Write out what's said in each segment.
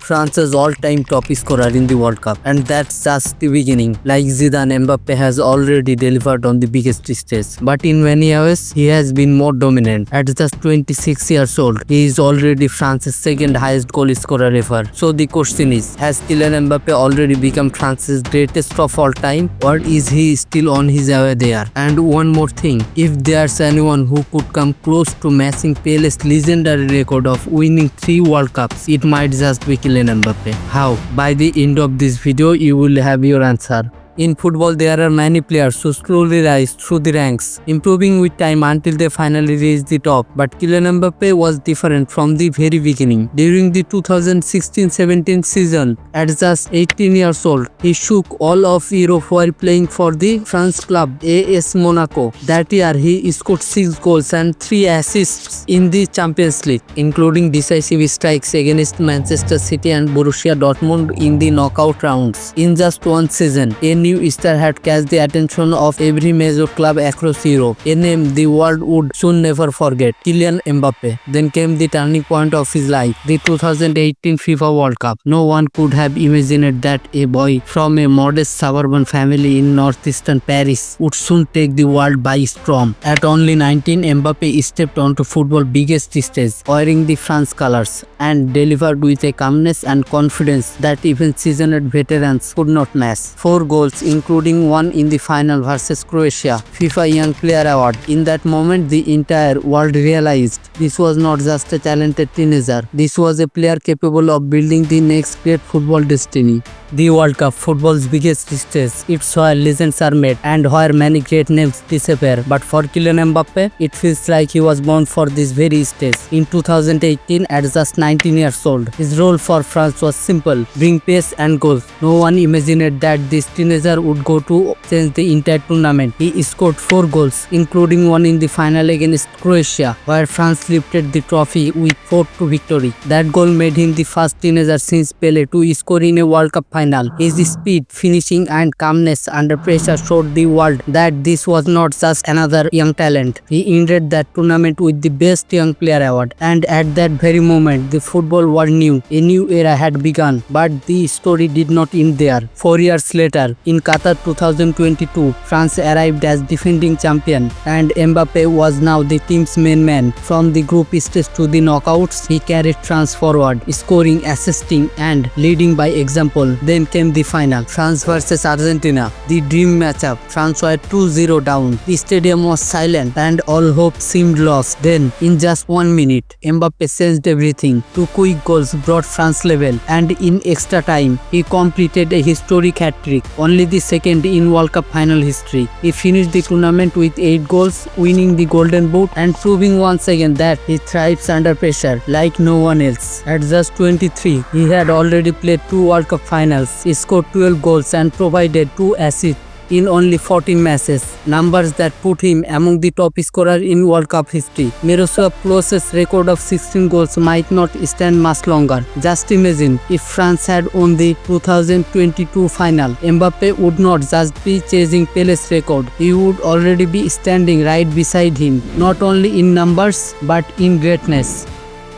France's all-time top scorer in the World Cup, and that's just the beginning. Like Zidane, Mbappe has already delivered on the biggest stage, but in many ways he has been more dominant. At just 26 years old, he is already France's second highest goal scorer ever. So the question is, has Kylian Mbappe already become France's greatest of all time, or is he still on his way there? And one more thing, if there's anyone who could come close to matching Pele's legendary record of winning 3 World Cups, it might just be Kylian Mbappe. How? By the end of this video, you will have your answer. In football, there are many players who slowly rise through the ranks, improving with time until they finally reach the top. But Kylian Mbappe was different from the very beginning. During the 2016-17 season, at just 18 years old, he shook all of Europe while playing for the French club AS Monaco. That year, he scored 6 goals and 3 assists in the Champions League, including decisive strikes against Manchester City and Borussia Dortmund in the knockout rounds. In just one season, a new star had catch the attention of every major club across Europe, a name the world would soon never forget, Kylian Mbappe. Then came the turning point of his life, the 2018 FIFA World Cup. No one could have imagined that a boy from a modest suburban family in northeastern Paris would soon take the world by storm. At only 19, Mbappe stepped onto football's biggest stage, wearing the France colors, and delivered with a calmness and confidence that even seasoned veterans could not match. 4 goals, including one in the final versus Croatia, FIFA Young Player Award. In that moment, the entire world realized this was not just a talented teenager. This was a player capable of building the next great football destiny. The World Cup, football's biggest stage, it's where legends are made and where many great names disappear. But for Kylian Mbappe, it feels like he was born for this very stage. In 2018, at just 19 years old, his role for France was simple: bring pace and goals. No one imagined that this teenager would go to change the entire tournament. He scored 4 goals, including one in the final against Croatia, where France lifted the trophy with 4-2 victory. That goal made him the first teenager since Pele to score in a World Cup final. His speed, finishing and calmness under pressure showed the world that this was not just another young talent. He ended that tournament with the Best Young Player Award, and at that very moment, the football world knew a new era had begun. But the story did not end there. 4 years later, in Qatar 2022, France arrived as defending champion, and Mbappe was now the team's main man. From the group stage to the knockouts, he carried France forward, scoring, assisting, and leading by example. Then came the final, France versus Argentina, the dream matchup. France were 2-0 down. The stadium was silent and all hope seemed lost. Then, in just 1 minute, Mbappe changed everything. 2 quick goals brought France level, and in extra time, he completed a historic hat-trick, only the second in World Cup final history. He finished the tournament with 8 goals, winning the Golden Boot and proving once again that he thrives under pressure like no one else. At just 23, he had already played 2 World Cup finals. He scored 12 goals and provided 2 assists in only 14 matches, numbers that put him among the top scorers in World Cup history. Miroslav Klose's record of 16 goals might not stand much longer. Just imagine if France had won the 2022 final. Mbappe would not just be chasing Pele's record, he would already be standing right beside him, not only in numbers but in greatness.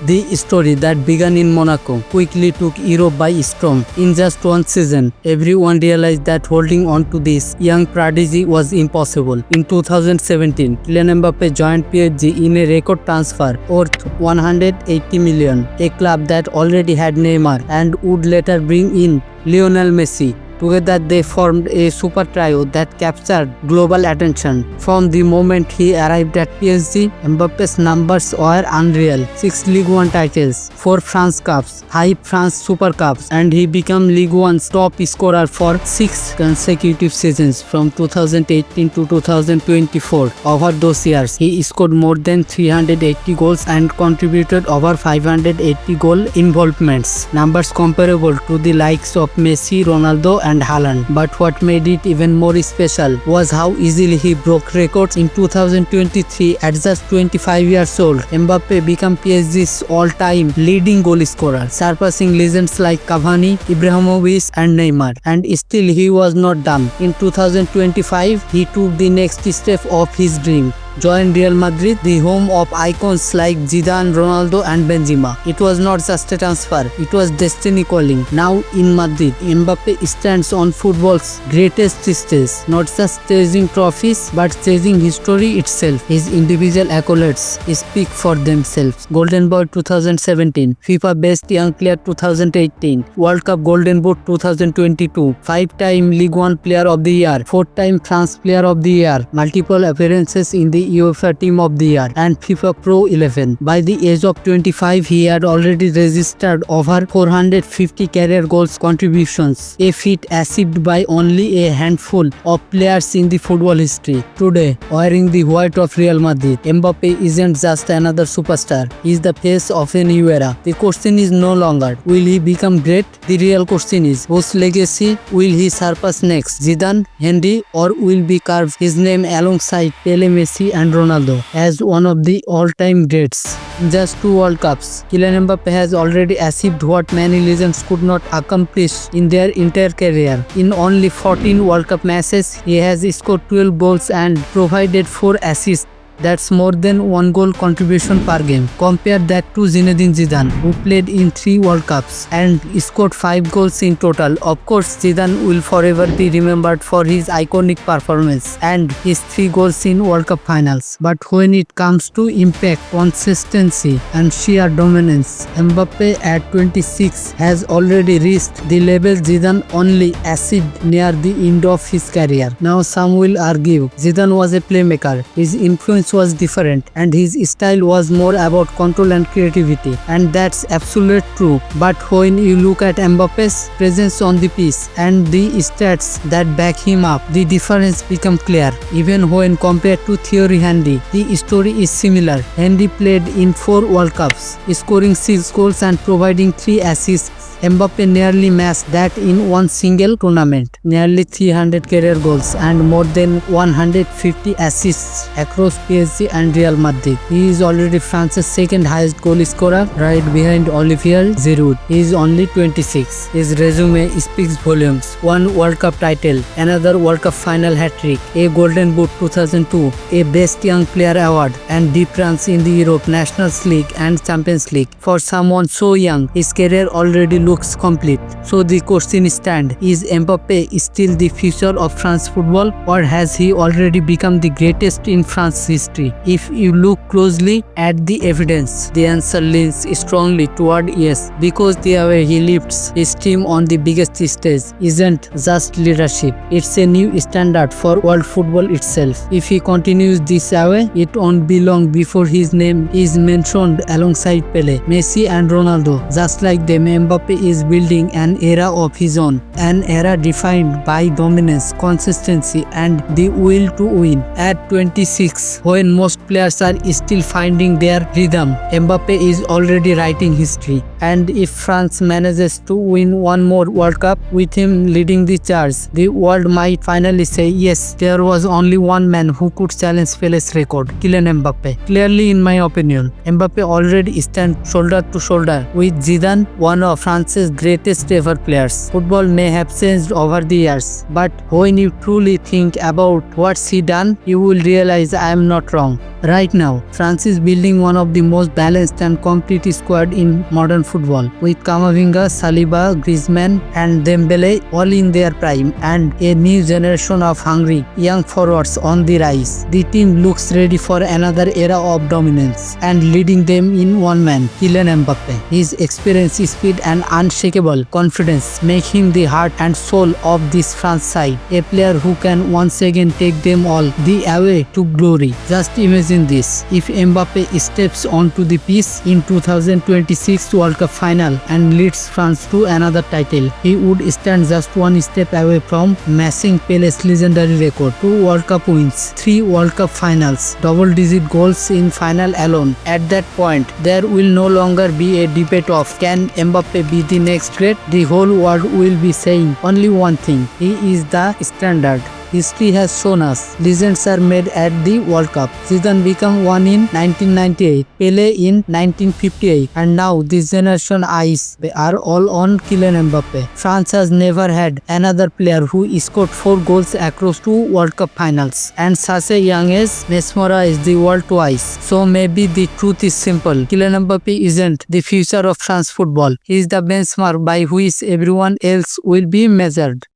The story that began in Monaco quickly took Europe by storm. In just one season, everyone realized that holding on to this young prodigy was impossible. In 2017, Kylian Mbappe joined PSG in a record transfer worth 180 million, a club that already had Neymar and would later bring in Lionel Messi. Together they formed a super trio that captured global attention. From the moment he arrived at PSG, Mbappe's numbers were unreal. 6 Ligue 1 titles, 4 France Cups, 5 France Super Cups, and he became Ligue 1's top scorer for 6 consecutive seasons from 2018 to 2024. Over those years, he scored more than 380 goals and contributed over 580 goal involvements, numbers comparable to the likes of Messi, Ronaldo, and Haaland. But what made it even more special was how easily he broke records. In 2023, at just 25 years old, Mbappe became PSG's all-time leading goal scorer, surpassing legends like Cavani, Ibrahimovic, and Neymar. And still he was not done. In 2025, he took the next step of his dream. joined Real Madrid, the home of icons like Zidane, Ronaldo and Benzema. It was not just a transfer, it was destiny calling. Now in Madrid, Mbappe stands on football's greatest stage, not just chasing trophies but chasing history itself. His individual accolades speak for themselves. Golden Boy 2017, FIFA Best Young Player 2018, World Cup Golden Boot 2022, 5-time League One Player of the Year, 4-time France Player of the Year, multiple appearances in the UEFA Team of the Year and FIFA Pro 11. By the age of 25, he had already registered over 450 career goals contributions, a feat achieved by only a handful of players in the football history. Today, wearing the white of Real Madrid, Mbappe isn't just another superstar, he is the face of a new era. The question is no longer, will he become great? The real question is, whose legacy will he surpass next? Zidane, Henry, or will be carve his name alongside Pele, Messi and Ronaldo as one of the all-time greats? In just 2 World Cups, Kylian Mbappe has already achieved what many legends could not accomplish in their entire career. In only 14 World Cup matches, he has scored 12 goals and provided 4 assists. That's more than 1 goal contribution per game. Compare that to Zinedine Zidane, who played in 3 World Cups and scored 5 goals in total. Of course, Zidane will forever be remembered for his iconic performance and his 3 goals in World Cup finals. But when it comes to impact, consistency and sheer dominance, Mbappe at 26 has already reached the level Zidane only achieved near the end of his career. Now some will argue Zidane was a playmaker. His influence was different and his style was more about control and creativity, and that's absolutely true. But when you look at Mbappe's presence on the pitch and the stats that back him up, the difference becomes clear. Even when compared to Thierry Henry, the story is similar. Henry played in 4 World Cups, scoring 6 goals and providing 3 assists. Mbappe nearly matched that in one single tournament, nearly 300 career goals and more than 150 assists across PSG and Real Madrid. He is already France's second highest goal scorer, right behind Olivier Giroud. He is only 26. His resume speaks volumes. 1 World Cup title, another World Cup final hat-trick, a Golden Boot 2002, a Best Young Player award and deep runs in the Europe Nations League and Champions League. For someone so young, his career already looks complete. So the question stands, is Mbappe still the future of France football, or has he already become the greatest in France history? If you look closely at the evidence, the answer leans strongly toward yes, because the way he lifts his team on the biggest stage isn't just leadership, it's a new standard for world football itself. If he continues this way, it won't be long before his name is mentioned alongside Pele, Messi and Ronaldo. Just like them, Mbappe is building an era of his own, an era defined by dominance, consistency and the will to win. At 26, when most players are still finding their rhythm, Mbappe is already writing history. And if France manages to win one more World Cup with him leading the charge, the world might finally say yes, there was only one man who could challenge Pele's record, Kylian Mbappe. Clearly, in my opinion, Mbappe already stands shoulder to shoulder with Zidane, one of France's greatest ever players. Football may have changed over the years, but when you truly think about what's he done, you will realize I am not wrong. Right now, France is building one of the most balanced and complete squad in modern football, with Camavinga, Saliba, Griezmann and Dembele all in their prime and a new generation of hungry young forwards on the rise. The team looks ready for another era of dominance, and leading them in one man, Kylian Mbappe. His experience, speed and unshakable confidence make him the heart and soul of this France side, a player who can once again take them all the way to glory. Just imagine this, if Mbappe steps onto the pitch in 2026 World Cup final and leads France to another title, he would stand just one step away from matching Pele's legendary record. 2 World Cup wins, 3 World Cup finals, double-digit goals in final alone. At that point, there will no longer be a debate of can Mbappe be the next great. The whole world will be saying only one thing, he is the standard. history has shown us legends are made at the World Cup. Zidane became one in 1998, Pele in 1958, and now this generation eyes are all on Kylian Mbappe. France has never had another player who scored 4 goals across 2 World Cup finals, and such a young age mesmerized the world twice. So maybe the truth is simple. Kylian Mbappe isn't the future of France football. He is the benchmark by which everyone else will be measured.